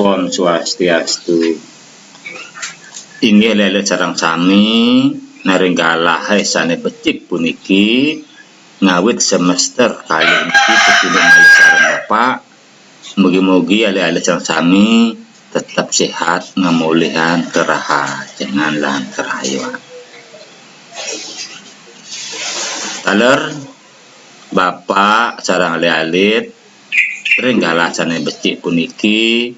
Om Swastiastu. Inggih lele sareng sami naringgalah sane becik puniki ngawit semester kali niki tetulung malih sareng Bapak. Mugi-mugi ale-ale sareng sami tetap sehat ngamulihan keraha jangan lan kerahayu. Taler Bapak sareng ale-alit ringgalah sane becik puniki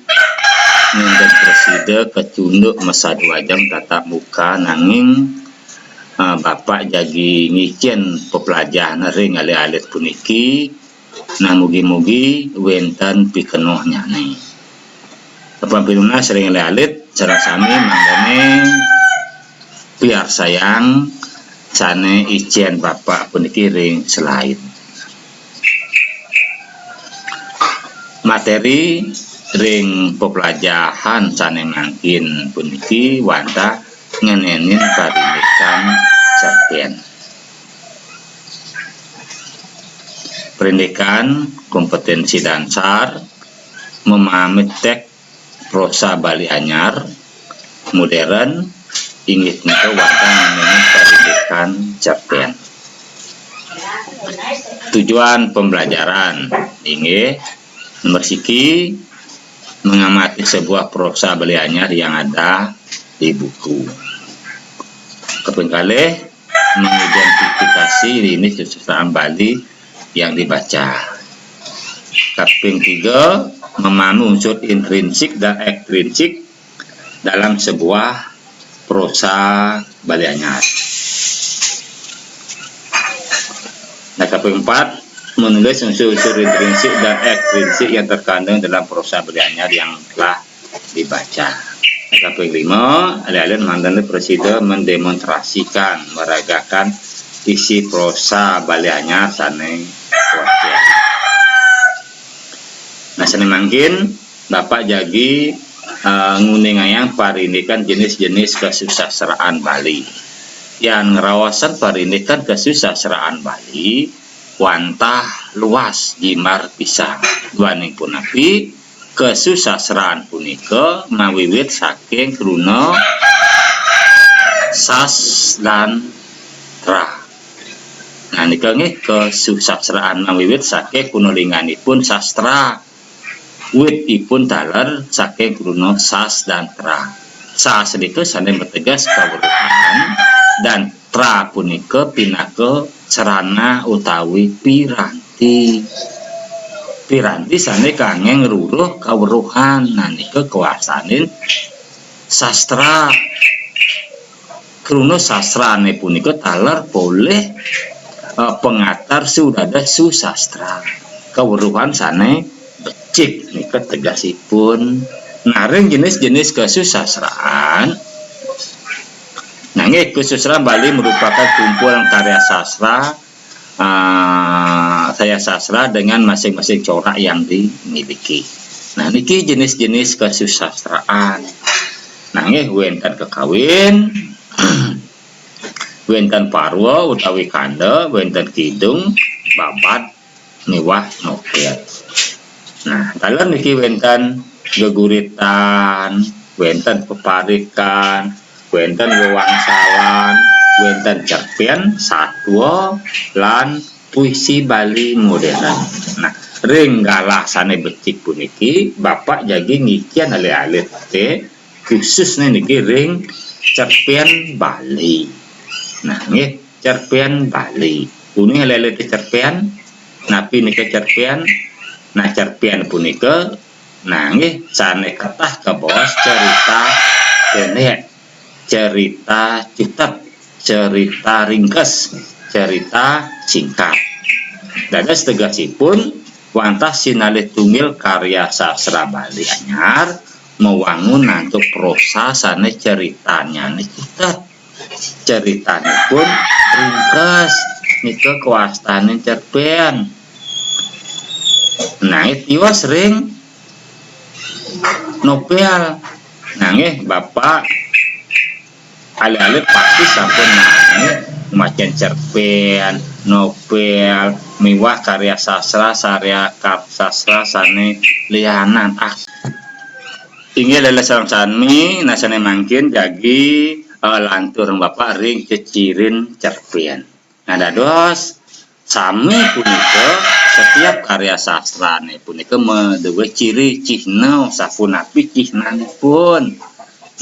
ninten preside kecunduk masa 2 jam tatap muka nanging Bapak jagi ngicen pepelajaran ring ale-alit puniki nah mugi-mugi wenten pikenuh nyane. Apabila sering ale-alit sareng sami manggane biar sayang sane ijen Bapak puniki ring selain materi ring pepelajaran sane mangkin puniki wanta ngenenin pendidikan cerpen. Pendidikan kompetensi dasar memahami teks prosa Bali anyar modern inggih nika wanta ngenenin pendidikan cerpen. Tujuan pembelajaran inggih nomor siki mengamati sebuah prosa Bali anyar yang ada di buku. Kaping kalih mengidentifikasi ini kesusahan Bali yang dibaca. Kaping 3 memahami unsur intrinsik dan ekstrinsik dalam sebuah prosa Bali anyar. Nah, kaping 4 menulis unsur-unsur intrinsik dan ekstrinsik yang terkandung dalam prosa Bali anyar yang telah dibaca. Kaping 5 ale-ale mandan preside mendemonstrasikan meragakan isi prosa Bali anyar sane wajar. Nah sane mangkin Bapak jagi nguningayang parindikan jenis-jenis kesusastraan Bali. Yang ngerawasan parindikan kesusastraan Bali wantah luas jimar pisang duaning punapi kesusastraan punika mawiwit saking kruna sas lan tra. Nah nika nggih kesusastraan mawiwit saking kunolinganipun sastra. Witipun taler saking kruna sas dan tra. Sas niku sane bertegas kawruhan dan tra punika pinaka sarana utawi piranti. Piranti sane kangge ngruruh kawruhan. Nah nika kuasanin sastra. Kruna sastrane punika taler boleh pengantar sudada susastra. Kawruhan sane becik nika tegasipun. Naring jenis-jenis kesusastraan. Nanging kesusastraan Bali merupakan kumpulan karya sastra sastra dengan masing-masing corak yang dimiliki. Nah niki jenis-jenis kesusastraan. Nanging wenten kekawin, wenten parwa utawi kanda, wenten kidung, babat, miwah novel. Nah taler niki wenten geguritan, wenten peparikan, wenten wewangsalan, wenten cerpen, satwa, lan puisi Bali modern. Nah, ringgalah sane becik puniki Bapak jagi ngician ale-alit teh khusus niki ring cerpen Bali. Nah, nggih cerpen Bali. Puni ale-alit cerpen, napi nika cerpen. Nah, cerpen punika nah nggih sane kathah kabos cerita pendek, cerita cepat, cerita ringkes, cerita singkat. Dados tegasipun wantah sinalih tunggil karya sastra Bali anyar mewangun nantuk prosa sane ceritanya nikitat. Ceritanipun ringkes nika kawastane cerpen. Nah tiwas ring novel. Nangih Bapak ale-ale pasti sampun nangih macen cerpen, novel, miwah karya sastra sane lianan Tinggal adalah sarang sami nasane mangkin jagi lantur bapak ring cecirin cerpen. Nah dados sami punika setiap karya sastra punika menduwe ciri cihna sapunapi cihnanipun.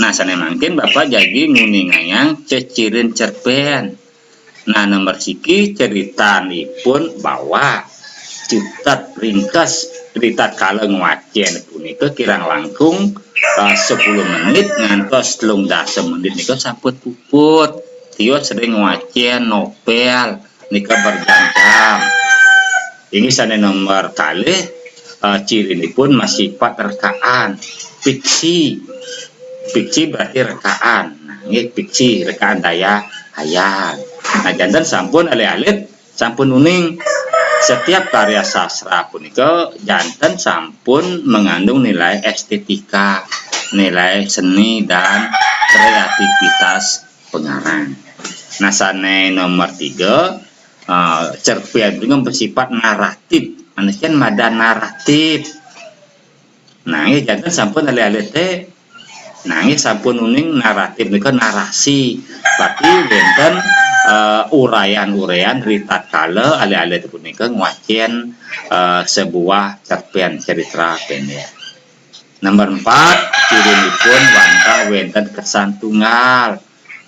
Nah sane mangkin bapak jagi nguningayang cecirin cerpen. Nah nomor siki ceritanipun bawa citat ringkas cerita kala ngwacen punika kirang langkung 10 menit ngantos 13 menit nika sampun puput. Tio sering ngwacen novel nika berjam-jam. Ini sana nomor kali ciri ini pun masih sifat rekaan fiksi. Fiksi berarti rekaan. Nah, ini fiksi rekaan daya hayal. Nah, jantan sampun alih-alih sampun uning setiap karya sastra punika jantan sampun mengandung nilai estetika, nilai seni dan kreativitas pengarang. Nah, sane nomor 3 cerpen itu bersifat naratif, manusia mada naratif. Nah, ini jantan sampun alih-alih teh nangis sampun uning naratif nika narasi berarti benten urayan-urayan ritat kala alih-alih punika ngwacen sebuah cerpen cerita pendek. Nomor 4 cirinipun wanta wenten kesan tunggal.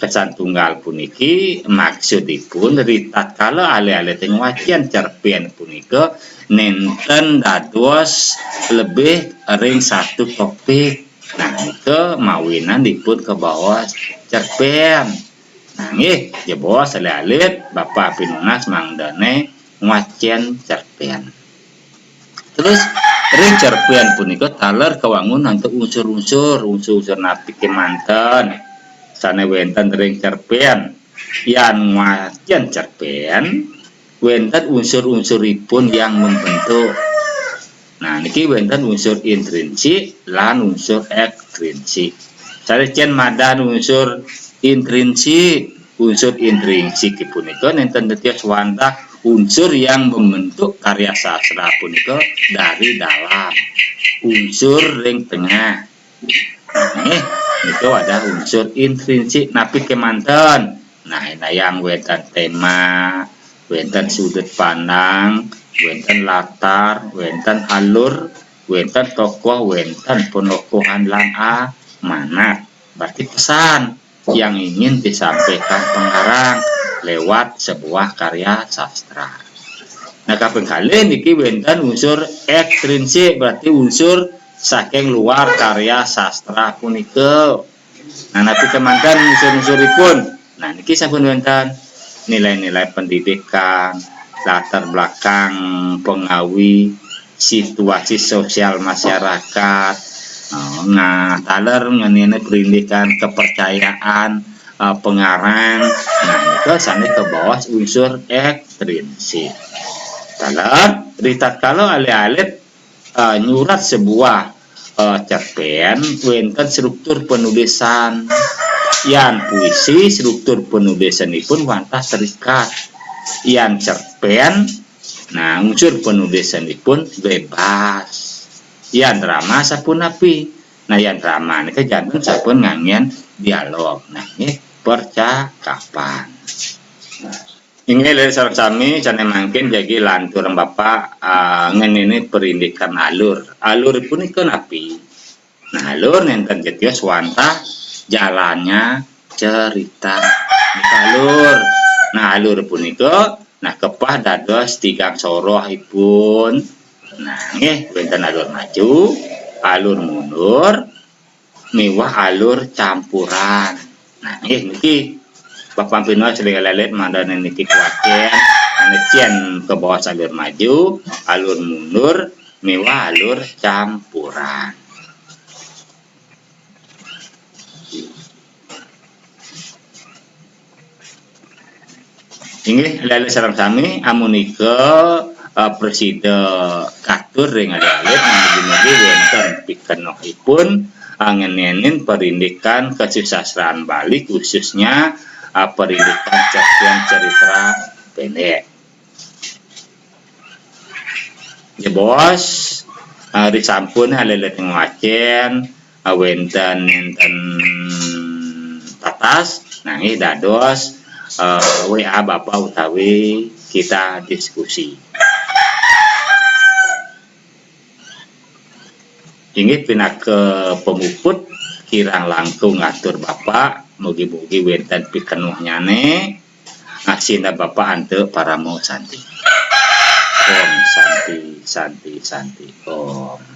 Kesan tunggal puniki maksudipun ritat kala alih-alih ngwacen cerpen punika nenten dados lebih ring satu topik. Nah, itu mawinan dipun ke bawah cerpen. Nah, nggih, jebos alih-alih Bapak Pinunas mangdane ngwacen cerpen. Terus ring cerpen punika taler kewangun untuk unsur-unsur napi kemanten. Sane wenten ring cerpen yang ngwacen cerpen wenten unsur-unsuripun yang membentuk. Nah, niki wenten unsur intrinsik lan unsur ekstrinsik. Sarecen madan unsur intrinsik. Unsur intrinsik punika nenten tetios wantah unsur yang membentuk karya sastra punika dari dalam. Unsur ring tengah. Nah, niku ada unsur intrinsik napi kemanten. Nah, yang wenten tema, wenten sudut pandang, wenten latar, wenten alur, wenten tokoh, wenten penokohan lan amanat. Berarti pesan yang ingin disampaikan pengarang lewat sebuah karya sastra. Nah, kaping kalih niki wenten unsur ekstrinsik berarti unsur saking luar karya sastra punika. Nah, napi kemanten unsur-unsuripun. Nah, niki sampun wenten nilai-nilai pendidikan, latar belakang pengawi, situasi sosial masyarakat. Nah, taler mengenai pendidikan kepercayaan pengarang. Nah, itu sana ke bawah unsur ekstrinsik. Taler ritat kalau alih-alih nyurat sebuah cerpen wenten struktur penulisan yang puisi struktur penulisanipun wantah terikat yang cerpen nah unsur penulisanipun bebas yang drama sapunapi nah yang drama ini jantan sapun ngangen dialog nah ini percakapan ini dari sarang sami jane mangkin jadi lantur bapak ngenini perindikan alur pun ikan api nah alur nenten jetios wantah jalannya cerita alur. Nah alur punika nah kepah dados tigang sorohipun. Nah nggih wonten alur maju, alur mundur, miwah alur campuran. Nah nggih niki Bapak Pino sering lelet mandane niki kuaten anecien ke bawah alur maju, alur mundur, miwah alur campuran. Inggih lele sareng sami amunika presida katur ring alih-alih mugi-mugi wonten pikenokipun ngenenin perindikan kesusastraan Bali khususnya perindikan cerpen cerita pendek. Ya bos, disampun alih-alih ngwacen awenten enten tatas nangih dados WA Bapak utawi kita diskusi. Inggih pinake pemuput kirang langkung ngatur Bapak mugi-mugi wenten pikenuhnyane aksina Bapak ante paramo santi. Om santi santi santi om.